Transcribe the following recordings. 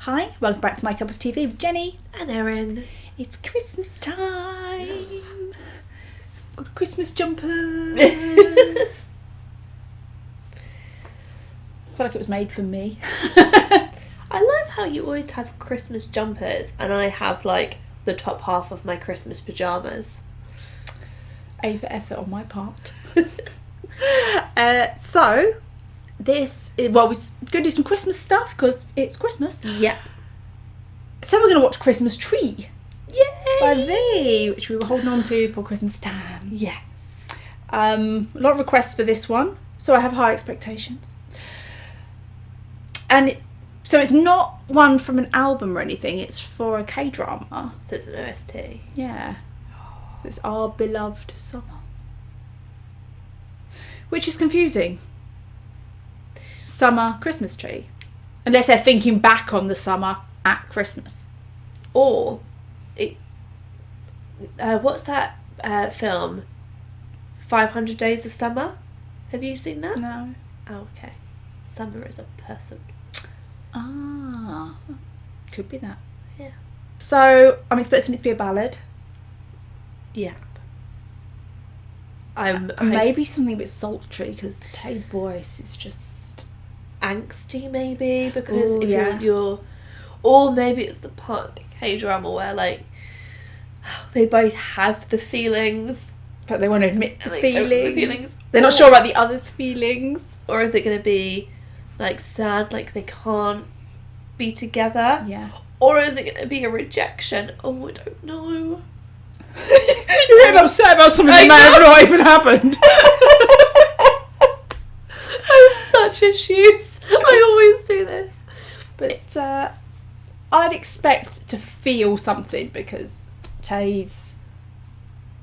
Hi, welcome back to My Cup of TV with Jenny. And Erin. It's Christmas time. Got a Christmas jumper. I feel like it was made for me. I love how you always have Christmas jumpers and I have like the top half of my Christmas pyjamas. A for effort on my part. So, we're going to do some Christmas stuff because it's Christmas. Yep. So we're going to watch Christmas Tree. Yay! By V, which we were holding on to for Christmas time. Yes. A lot of requests for this one, so I have high expectations. And so it's not one from an album or anything, it's for a K-drama. So it's an OST. Yeah. So it's Our Beloved Summer. Which is confusing. Summer Christmas Tree. Unless they're thinking back on the summer at Christmas. Or, what's that film? 500 Days of Summer? Have you seen that? No. Oh, okay. Summer is a person. Ah. Could be that. Yeah. So, I'm expecting it to be a ballad. Yeah. Maybe something a bit sultry because Tay's voice is just angsty, maybe, because Ooh, if yeah. you're or maybe it's the part of the K-drama where like they both have the feelings but they want to admit the and they don't have the feelings. They're not sure about the other's feelings. Or is it going to be like sad, like they can't be together? Yeah. Or is it going to be a rejection? Oh, I don't know. You're getting upset about something that may have not even happened. I have such issues. I always do this. But I'd expect to feel something because Tay's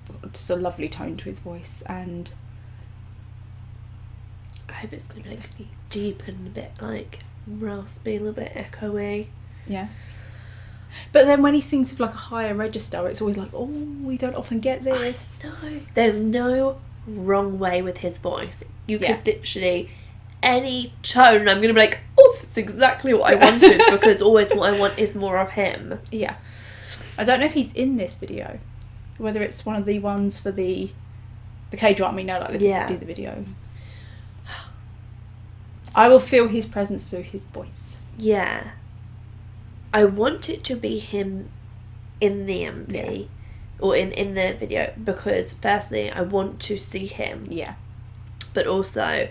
got just a lovely tone to his voice, and I hope it's going to be like deep and a bit like raspy, a little bit echoey. yeah. But then when he sings with like a higher register, it's always like, oh, we don't often get this. No, there's no wrong way with his voice. You could literally any tone, and I'm going to be like, oh, this is exactly what I wanted, because always what I want is more of him. Yeah. I don't know if he's in this video, whether it's one of the ones for the K-drama, you know, like they do the video. I will feel his presence through his voice. Yeah. I want it to be him in the MV or in the video, because firstly I want to see him. Yeah. But also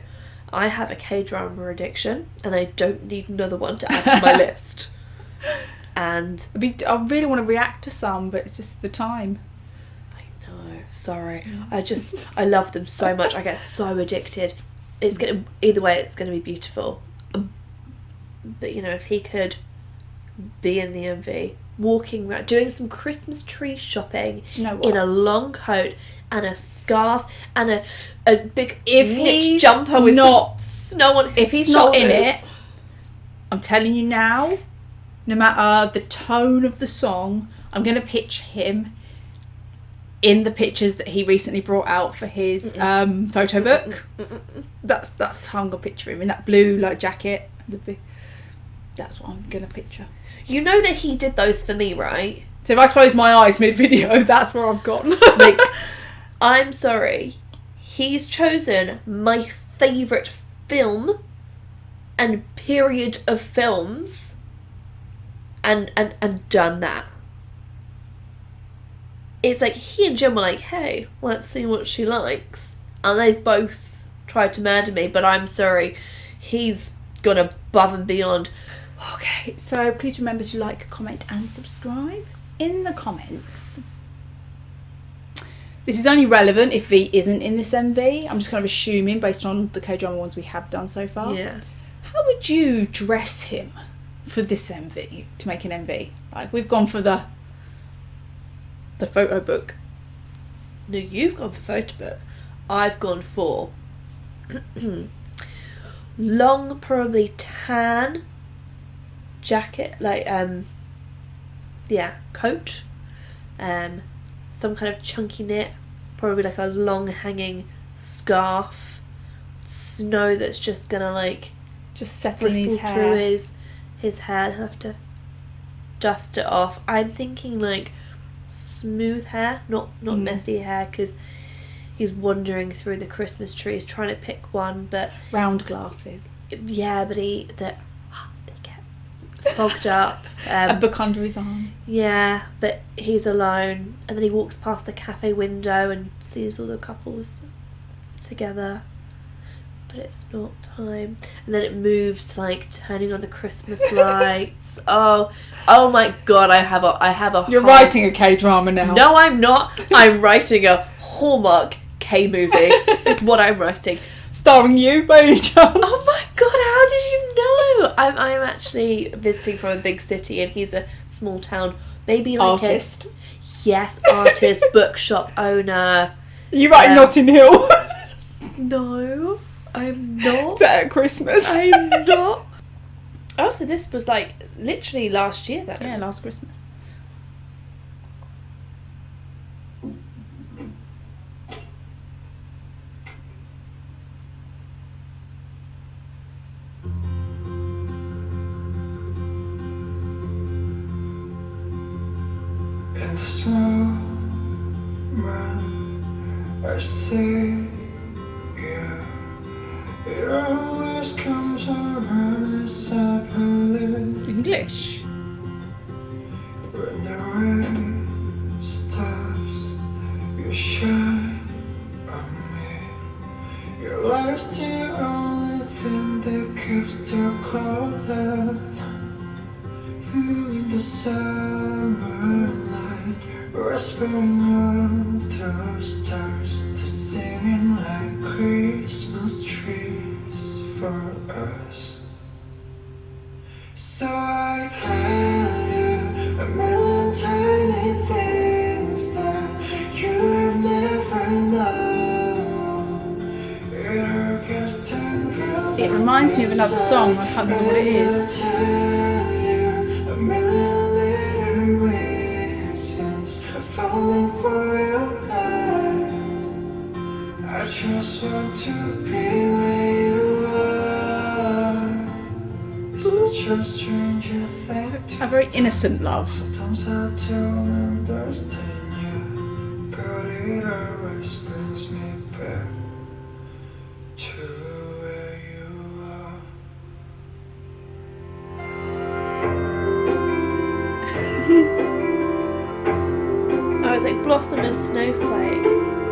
I have a K-drama addiction and I don't need another one to add to my list. And I really want to react to some, but it's just the time. I know, sorry. I love them so much. I get so addicted. Either way it's gonna be beautiful. But you know, if he could be in the MV, walking around, doing some Christmas tree shopping, you know what? in a long coat and a scarf and a big he's jumper with not snow on his if he's shoulders. not in it, I'm telling you now, no matter the tone of the song, I'm going to picture him in the pictures that he recently brought out for his photo book. That's how I'm going to picture him, in that blue like jacket. That's what I'm going to picture. You know that he did those for me, right? So if I close my eyes mid-video, that's where I've gone. Like, I'm sorry, he's chosen my favourite film and period of films and done that. It's like he and Jim were like, hey, let's see what she likes. And they've both tried to murder me, but I'm sorry, he's gone above and beyond. Okay, so please remember to like, comment and subscribe. In the comments, this is only relevant if V isn't in this MV. I'm just kind of assuming based on the K-drama ones we have done so far. Yeah. How would you dress him for this MV, to make an MV? Like, we've gone for the photo book. No, you've gone for photo book. I've gone for long, probably tan jacket, like coat, some kind of chunky knit, probably like a long hanging scarf, snow that's just gonna like just settling his bristle hair through his hair. I'll have to dust it off. I'm thinking like smooth hair, not messy hair, because he's wandering through the Christmas trees trying to pick one, but round glasses. Yeah, but they get fogged up. A book under his arm. Yeah, but he's alone, and then he walks past the cafe window and sees all the couples together. But it's not time. And then it moves, like turning on the Christmas lights. Oh my God! I have a. You're writing a K-drama now. No, I'm not. I'm writing a Hallmark K movie. It's what I'm writing. Starring you, by any chance? Oh my God! How did you know? I'm actually visiting from a big city, and he's a small town. Maybe like artist. Yes, artist, bookshop owner. You writing Notting Hill? No, I'm not. At Christmas. I'm not. Oh, so this was like literally last year then? Yeah, last Christmas. In this moment, I see you. It always comes around as I believe. English. When the rain stops, you shine on me. Your light's the only thing that keeps the cold out. Moving the summer light, whispering of those stars, to singing like Christmas trees for us. So I tell you a million tiny things that you have never known. It reminds me of another song. I can't remember what it is. A million little reasons falling for your eyes. I just want to be where you are. It's such a stranger thing to A very innocent love. sometimes I don't understand you, but it always brings me back to where you are. Oh, it's like blossom as snowflakes.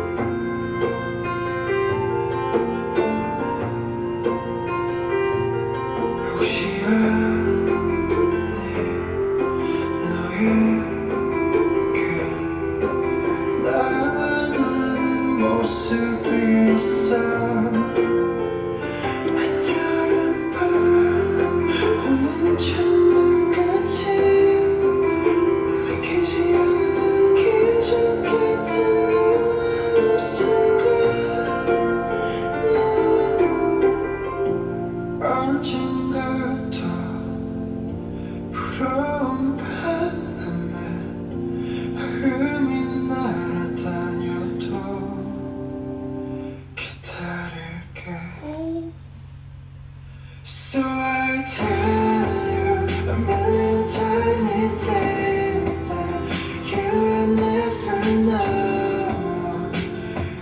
So I tell you a million tiny things that you have never known.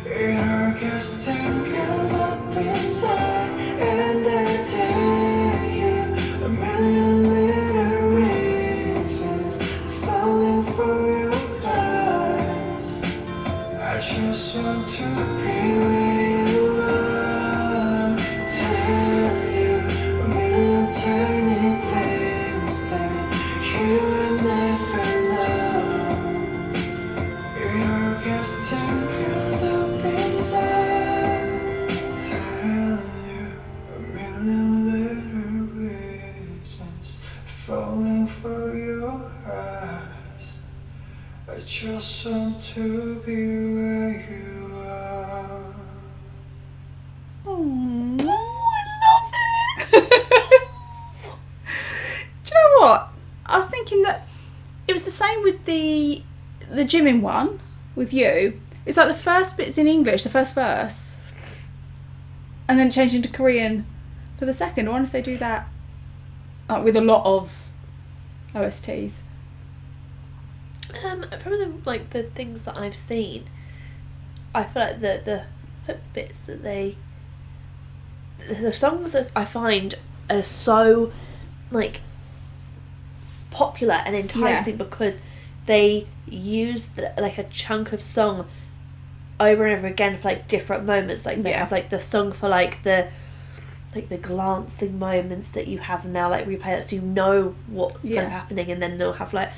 It all gets tangled up inside, and I tell you a million little reasons falling for your eyes. I just want to be where you are. Tell you a million tiny things that you have never known. It all gets tangled up inside. Tell you a million little reasons falling for your eyes. I just want to be where you are. Oh, I love it. Do you know what? I was thinking that it was the same with the Jimin one with you. It's like the first bit's in English, the first verse, and then change into Korean for the second. I wonder if they do that with a lot of OSTs. From the things that I've seen, I feel like the hook bits that the songs that I find are so like popular and enticing because they use a chunk of song over and over again for like different moments. Like they have like the song for like the glancing moments that you have, and they'll like replay that so you know what's kind of happening, and then they'll have like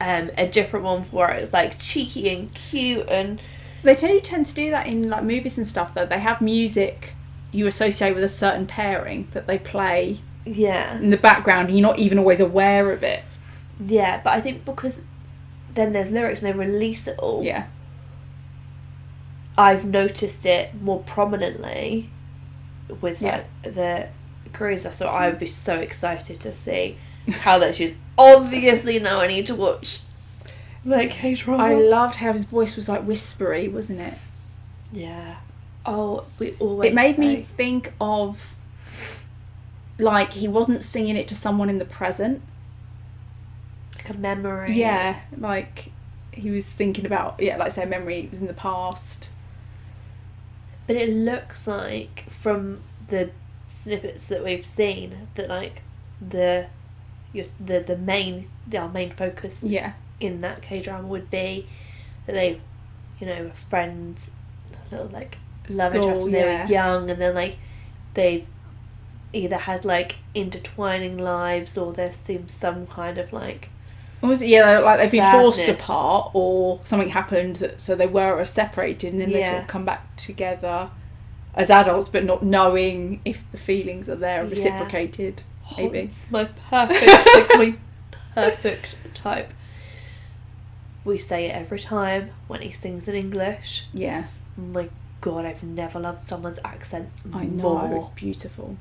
a different one where it's like cheeky and cute, and they tend to do that in like movies and stuff, though. They have music you associate with a certain pairing that they play in the background and you're not even always aware of it. Yeah, but I think because then there's lyrics and they release it all. Yeah. I've noticed it more prominently with the cruiser, so I would be so excited to see how that she's obviously now I need to watch like K-drama. I loved how his voice was like whispery, wasn't it? Yeah. Oh, we always it made me think of like he wasn't singing it to someone in the present, like a memory. Yeah, like he was thinking about like I say, a memory. It was in the past. But it looks like from the snippets that we've seen that like our main focus in that K-drama would be that they, were friends, little like love interest when they were young, and then like they've either had like intertwining lives or there seems some kind of like like they've been forced apart or something happened so they were separated, and then they sort of come back together as adults but not knowing if the feelings are there reciprocated. Maybe it's my perfect type. We say it every time when he sings in English. Yeah. Oh my God, I've never loved someone's accent more. I know, it's beautiful.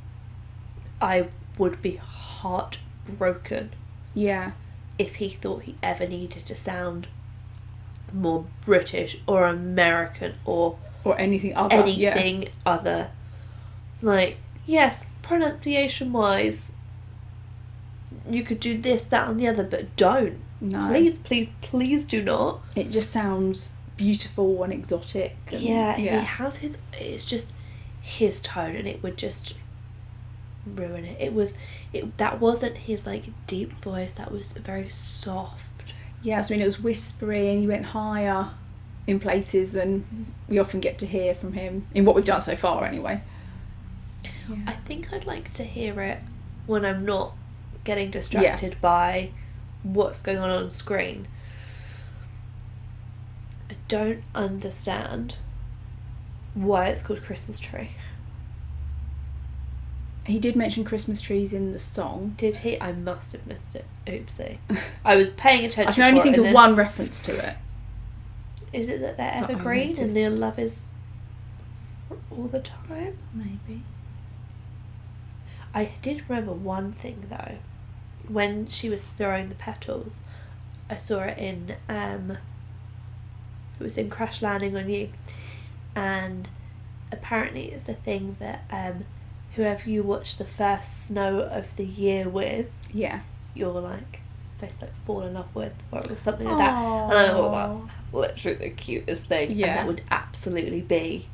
I would be heartbroken. Yeah. If he thought he ever needed to sound more British or American or anything other. Like, yes, pronunciation wise you could do this, that and the other, but don't. No. Please do not. It just sounds beautiful and exotic. And, he has it's just his tone, and it would just ruin it. That wasn't his like deep voice, that was very soft. Yes, I mean it was whispery, and he went higher in places than we often get to hear from him in what we've done so far anyway. I think I'd like to hear it when I'm not getting distracted by what's going on screen. I don't understand why it's called Christmas Tree. He did mention Christmas trees in the song. Did he? I must have missed it. Oopsie. I was paying attention. I can only think of one reference to it. Is it that they're evergreen and their love is all the time? Maybe. I did remember one thing though. When she was throwing the petals, I saw it in it was in Crash Landing on You, and apparently it's a thing that whoever you watch the first snow of the year with, you're like supposed to like fall in love with, or something like that. And I thought that's literally the cutest thing. And that would absolutely be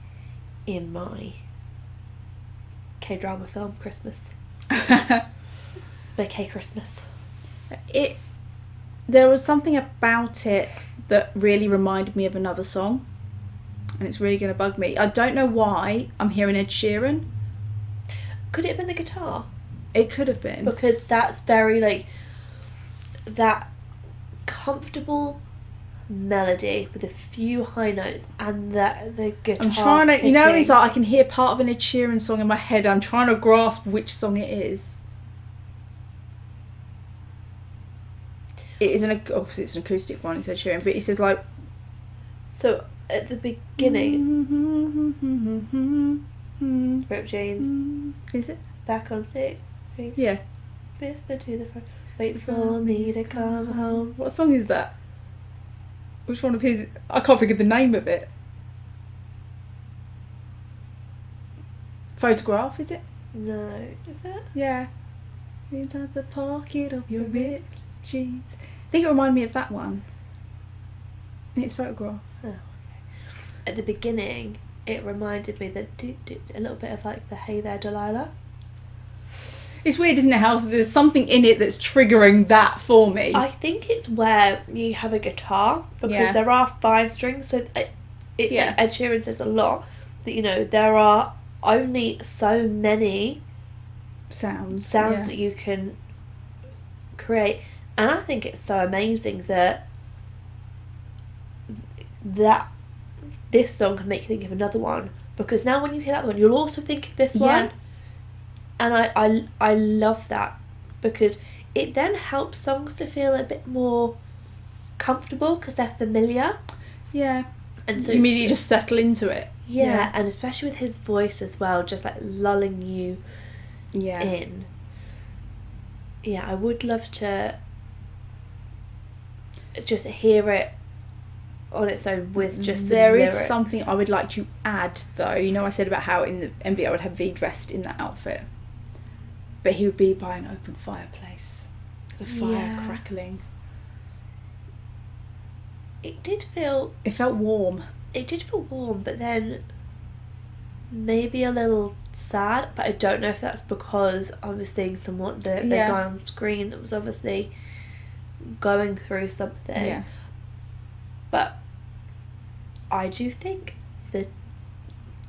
in my K-drama film Christmas. K Christmas. There was something about it that really reminded me of another song, and it's really going to bug me. I don't know why I'm hearing Ed Sheeran. Could it have been the guitar? It could have been, because that's very like that comfortable melody with a few high notes and the guitar. I'm trying to, it's like I can hear part of an Ed Sheeran song in my head. I'm trying to grasp which song it is. It is obviously it's an acoustic one, it's Ed Sheeran, but he says like. So at the beginning, Ripped Jeans. Is it? Back on Street. Yeah. Whisper to the front. Wait for me to come home. What song is that? Which one of his? I can't think of the name of it. Photograph, is it? No, is it? Yeah. Inside the pocket of your ripped jeans. I think it reminded me of that one. It's Photograph. At the beginning, it reminded me that a little bit of like the Hey There Delilah. It's weird, isn't it, how there's something in it that's triggering that for me. I think it's where you have a guitar, because there are 5 strings, so it's like Ed Sheeran says a lot that, you know, there are only so many sounds that you can create, and I think it's so amazing that this song can make you think of another one, because now when you hear that one, you'll also think of this one. And I love that, because it then helps songs to feel a bit more comfortable because they're familiar. Yeah. And so you immediately just settle into it. Yeah, and especially with his voice as well, just like lulling you in. Yeah, I would love to just hear it on its own with just some There lyrics. is something I would like to add, though. You know, I said about how in the MV I would have V dressed in that outfit, but he would be by an open fireplace, the fire crackling. It felt warm. It did feel warm, but then maybe a little sad. But I don't know if that's because I was seeing the guy on screen that was obviously going through something. Yeah. But I do think that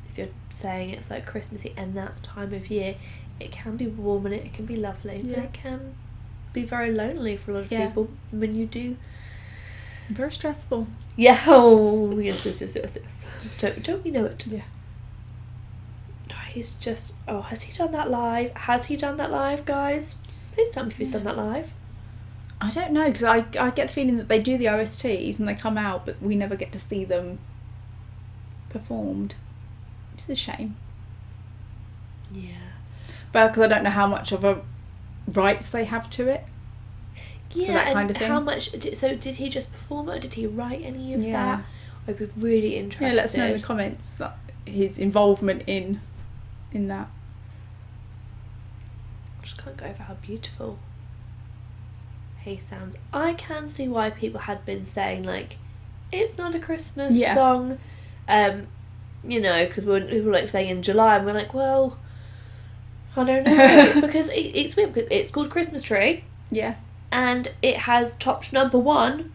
if you're saying it's like Christmassy and that time of year, it can be warm and it can be lovely, but it can be very lonely for a lot of people when you do. Very stressful. Yeah. Oh, yes. Don't we know it? Yeah. He's just... Oh, has he done that live? Has he done that live, guys? Please tell me if he's done that live. I don't know, because I get the feeling that they do the OSTs and they come out, but we never get to see them performed. It's a shame. Yeah. But because I don't know how much of a rights they have to it. Yeah, for that kind of thing. How much... So did he just perform it, or did he write any of that? I'd be really interested. Yeah, let us know in the comments his involvement in that. I just can't go over how beautiful he sounds. I can see why people had been saying, like, it's not a Christmas song. You know, because we were like saying in July, and we're like, well, I don't know. Because it's weird, because it's called Christmas Tree. Yeah. And it has topped number 1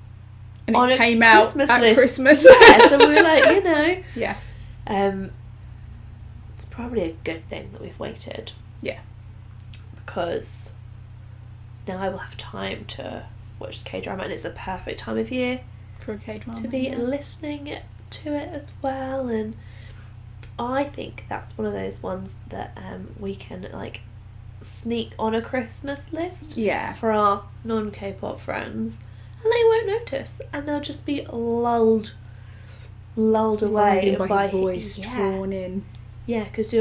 and on it came out Christmas at list. Christmas. Yeah, so we were like, you know. Yeah. It's probably a good thing that we've waited. Yeah. Because now I will have time to watch the K-drama, and it's the perfect time of year for a K-drama to be listening to it as well. And I think that's one of those ones that we can like sneak on a Christmas list for our non-K-pop friends, and they won't notice, and they'll just be lulled away by his voice, drawn in. Yeah, because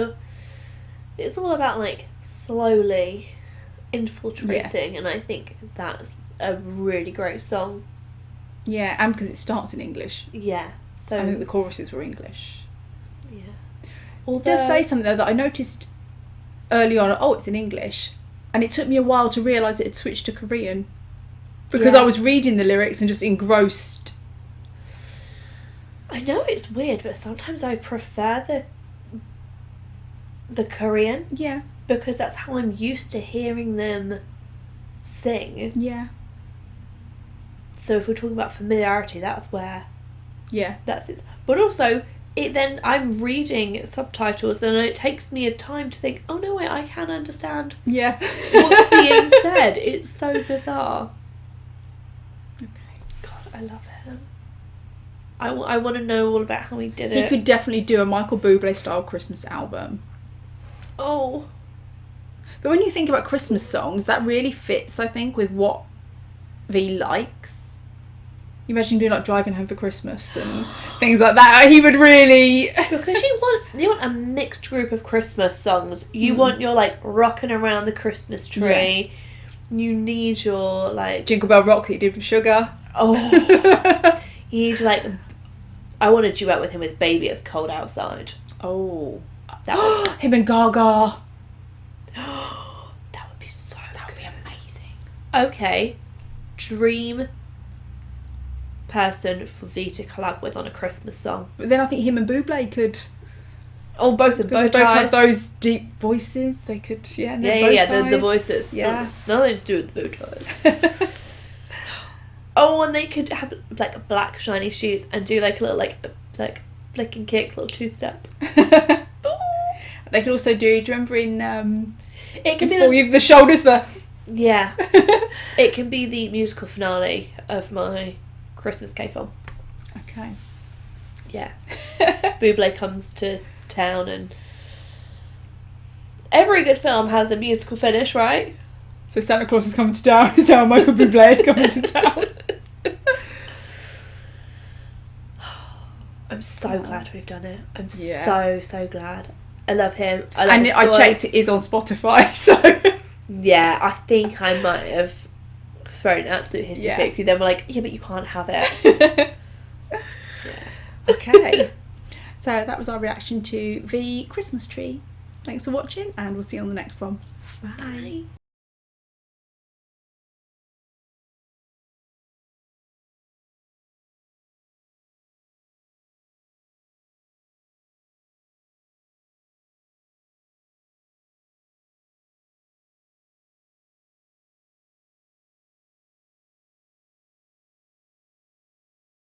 it's all about like slowly infiltrating, and I think that's a really great song. Yeah, and because it starts in English. Yeah, so I think the choruses were English. Yeah. It does say something though that I noticed early on. Oh, it's in English, and it took me a while to realise it had switched to Korean, because I was reading the lyrics and just engrossed. I know it's weird, but sometimes I prefer the Korean. Yeah. Because that's how I'm used to hearing them sing. Yeah. So if we're talking about familiarity, that's where... Yeah. That's it. But also, I'm reading subtitles, and it takes me a time to think, oh no, wait, I can understand what's being said. It's so bizarre. Okay. God, I love him. I want to know all about how he did it. He could definitely do a Michael Bublé style Christmas album. Oh. But when you think about Christmas songs, that really fits, I think, with what V likes. You imagine doing like Driving Home for Christmas and things like that. He would really... Because you want a mixed group of Christmas songs. You want your like rocking around the Christmas tree. Yeah. You need your like... Jingle Bell Rock that you did with Sugar. Oh. You need like... I want to duet with him with Baby It's Cold Outside. Oh. That him and Gaga. That would be so That would be amazing. Okay. Dream person for V to collab with on a Christmas song. But then I think him and Bublé could. Oh, both of them, They both both have ties. those deep voices. They could, bow The ties. voices. Yeah. Nothing to do with the bow ties. Oh, and they could have like black shiny shoes and do like a little like flick and kick, little 2-step. They could also do you remember in It can before be you the shoulders there? yeah. It can be the musical finale of my Christmas K film. Okay. Yeah. Bublé comes to town, and every good film has a musical finish, right? So Santa Claus is coming to town. Is how Michael Bublé is coming to town. I'm so glad we've done it. I'm Yeah. so glad. I love him. I love his I voice. checked, it is on Spotify. So Yeah, I think I might have thrown an absolute hissy Yeah. fit. Then we're like, yeah, but you can't have it. okay. So that was our reaction to the Christmas tree. Thanks for watching, and we'll see you on the next one. Bye.